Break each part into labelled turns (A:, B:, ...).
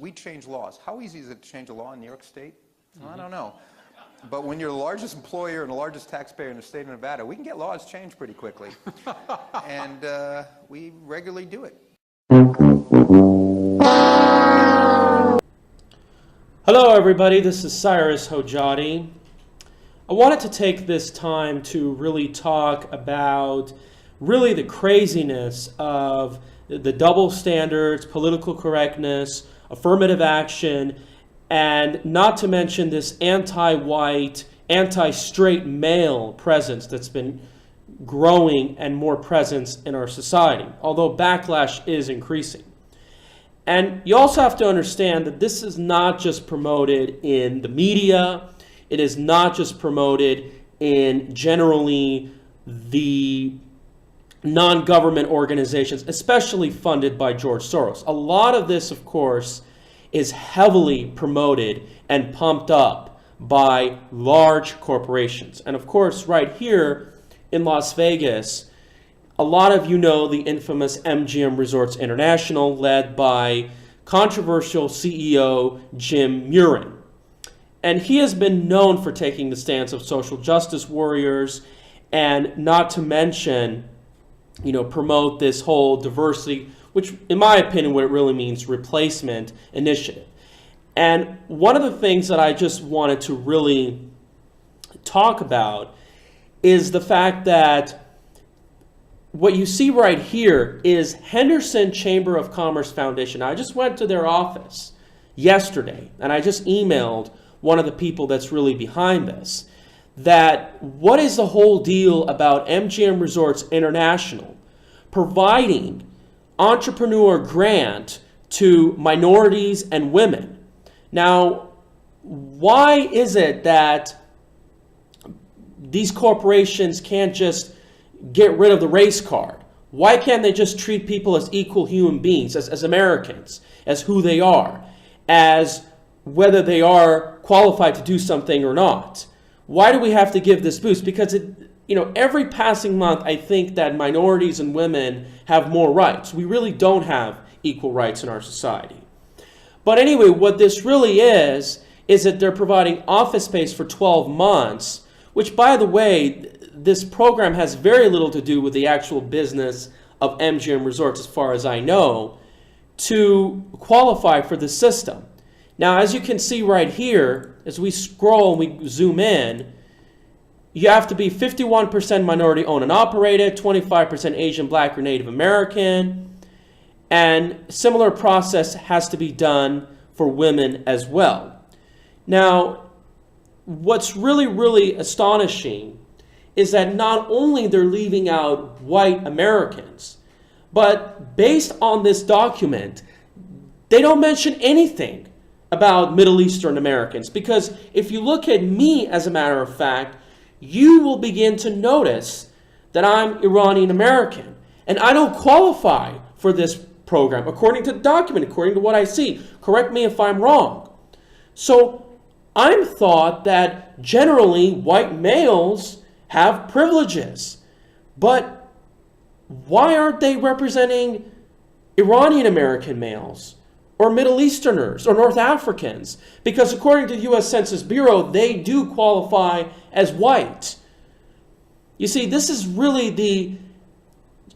A: we change laws. How easy is it to change a law in New York State? I don't know. But when you're the largest employer and the largest taxpayer in the state of Nevada, we can get laws changed pretty quickly. And we regularly do it.
B: Hello everybody, this is Cyrus Hojati. I wanted to take this time to really talk about really the craziness of the double standards, political correctness, affirmative action, and not to mention this anti-white, anti-straight male presence that's been growing and more presence in our society, although backlash is increasing. And you also have to understand that this is not just promoted in the media, it is not just promoted in generally the non-government organizations, especially funded by George Soros. A lot of this, of course, is heavily promoted and pumped up by large corporations. And of course, right here in Las Vegas, a lot of you know the infamous MGM Resorts International, led by controversial CEO Jim Murren. And he has been known for taking the stance of social justice warriors and not to mention, promote this whole diversity, which in my opinion, what it really means, replacement initiative. And one of the things that I just wanted to really talk about is the fact that what you see right here is Henderson Chamber of Commerce Foundation. I just went to their office yesterday and I just emailed one of the people that's really behind this, that what is the whole deal about MGM Resorts International providing entrepreneur grant to minorities and women? Now, why is it that these corporations can't just get rid of the race card? Why can't they just treat people as equal human beings, as Americans, as who they are, as whether they are qualified to do something or not? Why do we have to give this boost? Because every passing month, I think that minorities and women have more rights. We really don't have equal rights in our society. But anyway, what this really is that they're providing office space for 12 months, which, by the way, this program has very little to do with the actual business of MGM Resorts, as far as I know, to qualify for the system. Now, as you can see right here, as we scroll and we zoom in, you have to be 51% minority owned and operated, 25% Asian, Black, or Native American, and similar process has to be done for women as well. Now, what's really, really astonishing is that not only they're leaving out white Americans, but based on this document, they don't mention anything about Middle Eastern Americans. Because if you look at me, as a matter of fact, you will begin to notice that I'm Iranian American and I don't qualify for this program according to the document, according to what I see. Correct me if I'm wrong. So I'm thought that generally white males have privileges, but why aren't they representing Iranian American males or Middle Easterners or North Africans? Because according to the U.S. Census Bureau, they do qualify as white. You see, this is really the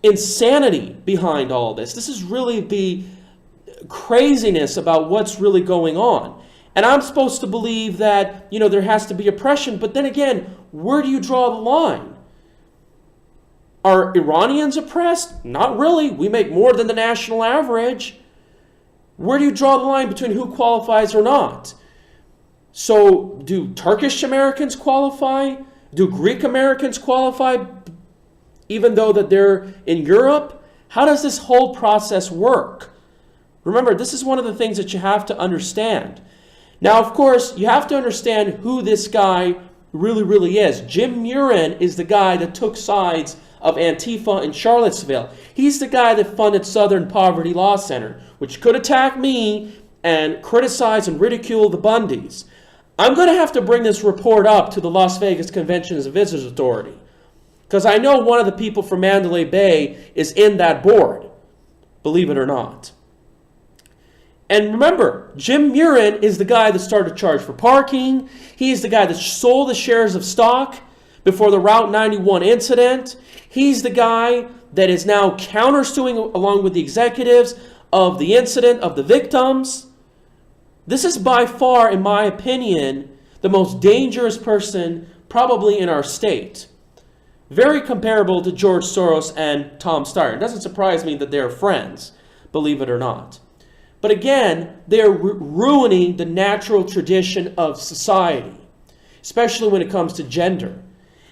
B: insanity behind all this. This is really the craziness about what's really going on. And I'm supposed to believe that, there has to be oppression, but then again, where do you draw the line? Are Iranians oppressed? Not really. We make more than the national average. Where do you draw the line between who qualifies or not? So do Turkish Americans qualify? Do Greek Americans qualify even though that they're in Europe? How does this whole process work? Remember, this is one of the things that you have to understand. Now, of course, you have to understand who this guy really, really is. Jim Murren is the guy that took sides of Antifa in Charlottesville. He's the guy that funded Southern Poverty Law Center, which could attack me and criticize and ridicule the Bundys. I'm going to have to bring this report up to the Las Vegas Convention and Visitors Authority, because I know one of the people from Mandalay Bay is in that board, believe it or not. And remember, Jim Murren is the guy that started to charge for parking. He's the guy that sold the shares of stock before the Route 91 incident. He's the guy that is now countersuing along with the executives of the incident, of the victims. This is by far, in my opinion, the most dangerous person probably in our state. Very comparable to George Soros and Tom Steyer. It doesn't surprise me that they're friends, believe it or not. But again, they're ruining the natural tradition of society, especially when it comes to gender.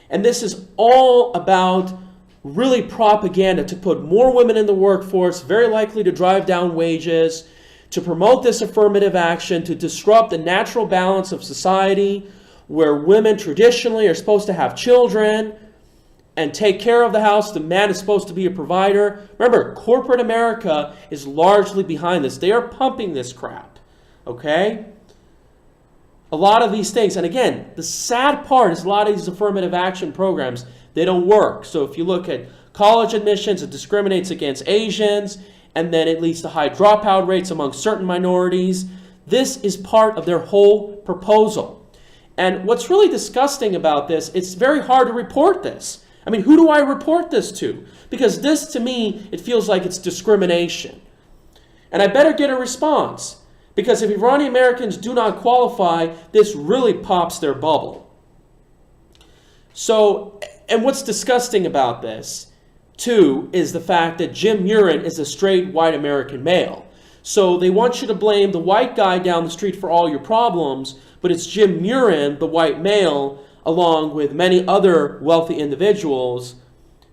B: And this is all about really propaganda to put more women in the workforce, very likely to drive down wages, to promote this affirmative action, to disrupt the natural balance of society where women traditionally are supposed to have children and take care of the house. The man is supposed to be a provider. Remember, corporate America is largely behind this. They are pumping this crap, okay? A lot of these things, and again, the sad part is a lot of these affirmative action programs, they don't work. So if you look at college admissions, it discriminates against Asians, and then it leads to high dropout rates among certain minorities. This is part of their whole proposal. And what's really disgusting about this, it's very hard to report this. I mean, who do I report this to? Because this, to me, it feels like it's discrimination. And I better get a response. Because if Iranian Americans do not qualify, this really pops their bubble. So, and what's disgusting about this, too, is the fact that Jim Murren is a straight white American male. So they want you to blame the white guy down the street for all your problems, but it's Jim Murren, the white male, along with many other wealthy individuals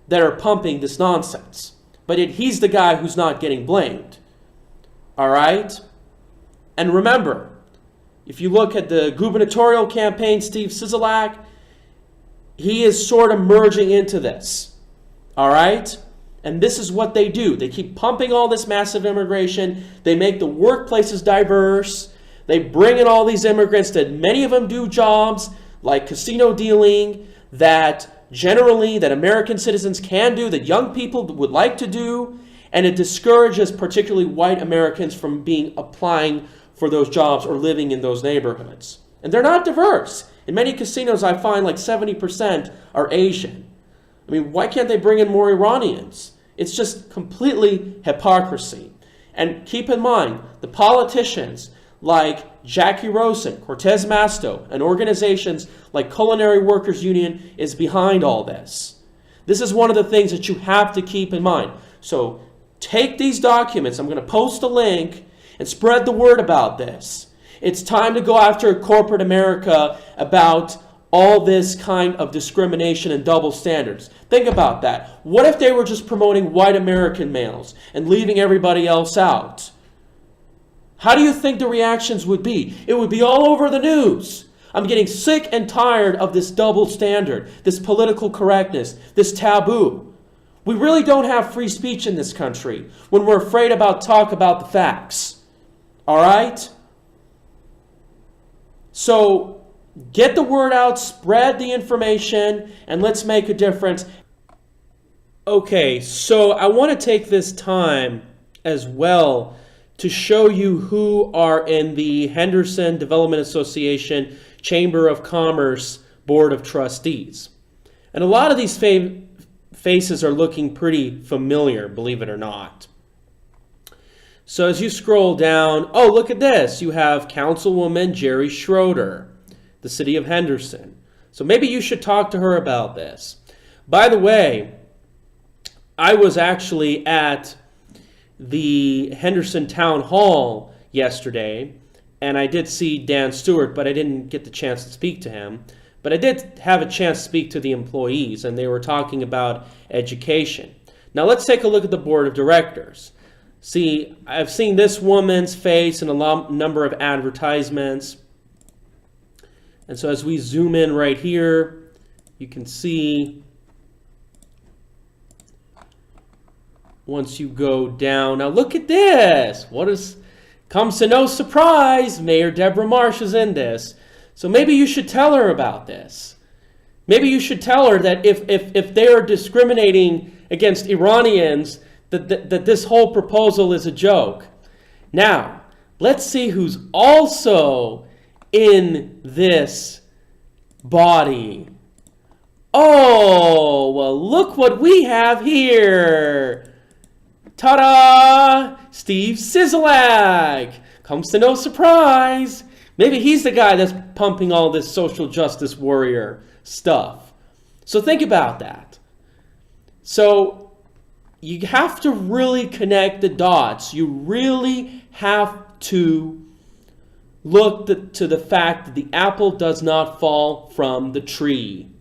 B: that are pumping this nonsense. But he's the guy who's not getting blamed. All right? And remember, if you look at the gubernatorial campaign, Steve Sisolak, he is sort of merging into this. All right? And this is what they do. They keep pumping all this massive immigration. They make the workplaces diverse. They bring in all these immigrants that many of them do jobs like casino dealing, that generally that American citizens can do, that young people would like to do, and it discourages particularly white Americans from applying for those jobs or living in those neighborhoods. And they're not diverse. In many casinos, I find like 70% are Asian. I mean, why can't they bring in more Iranians? It's just completely hypocrisy. And keep in mind, the politicians like Jacky, Rosen, Cortez, Masto, and organizations like Culinary Workers Union is behind all this. This is one of the things that you have to keep in mind. So take these documents. I'm going to post a link and spread the word about this. It's time to go after corporate America about all this kind of discrimination and double standards. Think about that. What if they were just promoting white American males and leaving everybody else out? How do you think the reactions would be? It would be all over the news. I'm getting sick and tired of this double standard, this political correctness, this taboo. We really don't have free speech in this country when we're afraid about talk about the facts. All right? So get the word out, spread the information, and let's make a difference. Okay, so I want to take this time as well to show you who are in the Henderson Development Association Chamber of Commerce Board of Trustees. And a lot of these faces are looking pretty familiar, believe it or not. So as you scroll down, oh, look at this. You have Councilwoman Jerry Schroeder, the city of Henderson. So maybe you should talk to her about this. By the way, I was actually at the Henderson Town Hall yesterday, and I did see Dan Stewart, but I didn't get the chance to speak to him. But I did have a chance to speak to the employees, and they were talking about education. Now let's take a look at the board of directors. See, I've seen this woman's face in a number of advertisements. And so as we zoom in right here, you can see once you go down. Now look at this. Comes to no surprise, Mayor Deborah Marsh is in this. So maybe you should tell her about this. Maybe you should tell her that if they are discriminating against Iranians, that this whole proposal is a joke. Now, let's see who's also in this body. Oh, well, look what we have here. Ta-da! Steve Sisolak. Comes to no surprise. Maybe he's the guy that's pumping all this social justice warrior stuff. So think about that. So you have to really connect the dots. You really have to look to the fact that the apple does not fall from the tree.